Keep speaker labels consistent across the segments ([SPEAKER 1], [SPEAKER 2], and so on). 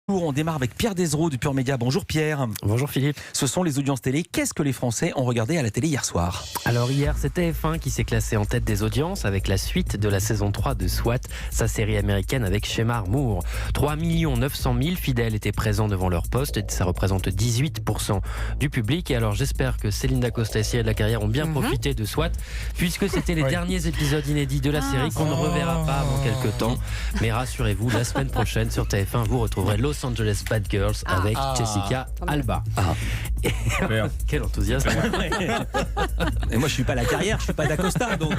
[SPEAKER 1] On démarre avec Pierre Desraux du Pur Média. Bonjour Pierre.
[SPEAKER 2] Bonjour Philippe.
[SPEAKER 1] Ce sont les audiences télé. Qu'est-ce que les Français ont regardé à la télé hier soir ?
[SPEAKER 2] Alors hier, c'est TF1 qui s'est classé en tête des audiences avec la suite de la saison 3 de SWAT, sa série américaine avec Shemar Moore. 3 900 000 fidèles étaient présents devant leur poste. Ça représente 18% du public. Et alors j'espère que Céline Dacosta et Cyril Lacarrière ont bien profité de SWAT, puisque c'était les derniers épisodes inédits de la série qu'on ne reverra pas avant quelques temps. Mais rassurez-vous, la semaine prochaine sur TF1, vous retrouverez Los Angeles Bad Girls avec Jessica Alba. Et quel enthousiasme.
[SPEAKER 1] Et moi je suis pas Lacarrière, je suis pas Dacosta, donc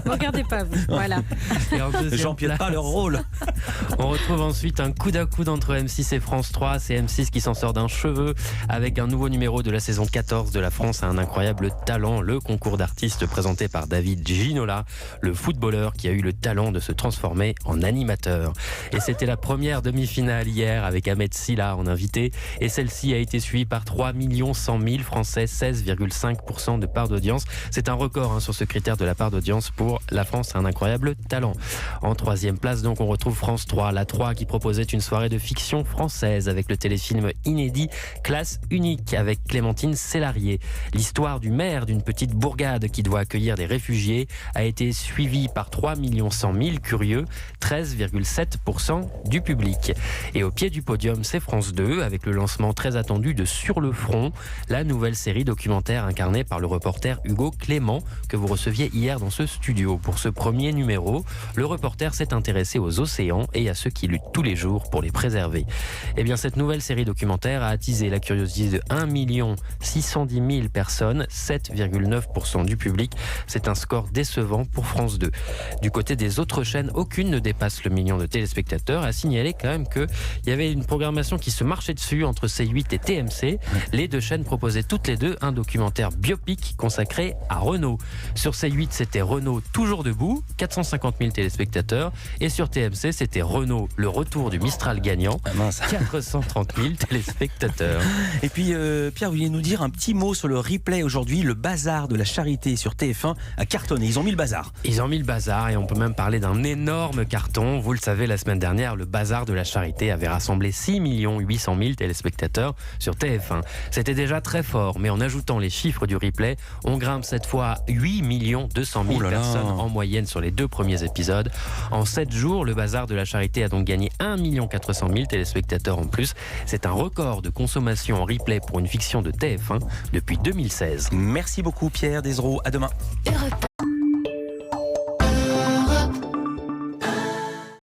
[SPEAKER 3] regardez pas vous. Voilà.
[SPEAKER 1] J'empiète pas leur rôle.
[SPEAKER 2] On retrouve ensuite un coude à coude entre M6 et France 3. C'est M6 qui s'en sort d'un cheveu avec un nouveau numéro de la saison 14 de La France a un incroyable talent, le concours d'artistes présenté par David Ginola, le footballeur qui a eu le talent de se transformer en animateur. Et c'était la première demi-finale hier avec Ahmed Silla en invité, et celle-ci a été suivie par 3 100 000 Français, 16,5% de part d'audience. C'est un record sur ce critère de la part d'audience pour La France a un incroyable talent. En troisième place, donc, on retrouve France 3, la 3 qui proposait une soirée de fiction française avec le téléfilm inédit Classe unique avec Clémentine Célarié. L'histoire du maire d'une petite bourgade qui doit accueillir des réfugiés a été suivie par 3 100 000 curieux, 13,7% du public. Et au pied du podium, c'est France 2 avec le lancement très attendu de Sur le front, la nouvelle série documentaire incarnée par le reporter Hugo Clément que vous receviez hier dans ce studio. Pour ce premier numéro, le reporter s'est intéressé aux océans et à ceux qui luttent tous les jours pour les préserver. Eh bien, cette nouvelle série documentaire a attisé la curiosité de 1 610 000 personnes, 7,9% du public. C'est un score décevant pour France 2. Du côté des autres chaînes, aucune ne dépasse le million de téléspectateurs. À signaler quand même qu'il y avait une programmation qui se marchait dessus entre C8 et TMC. Les deux chaînes proposaient toutes les deux un documentaire biopic consacré à Renault. Sur C8, c'était Renault toujours debout, 450 000 téléspectateurs. Et sur TMC, c'était Renault, le retour du Mistral gagnant, 430 000 téléspectateurs.
[SPEAKER 1] Et puis Pierre, vous vouliez nous dire un petit mot sur le replay aujourd'hui, le bazar de la charité sur TF1 a cartonné. Ils ont mis le bazar.
[SPEAKER 2] Ils ont mis le bazar et on peut même parler d'un énorme carton. Vous le savez, la semaine dernière, le bazar de la charité avait rassemblé 6 800 000 téléspectateurs sur TF1. C'était déjà très fort, mais en ajoutant les chiffres du replay, on grimpe cette fois à 8 200 000 personnes en moyenne sur les deux premiers épisodes. En 7 jours, le bazar de la charité a donc gagné 1 400 000 téléspectateurs en plus. C'est un record de consommation en replay pour une fiction de TF1 depuis 2016.
[SPEAKER 1] Merci beaucoup Pierre Desraux, à demain.
[SPEAKER 4] Europe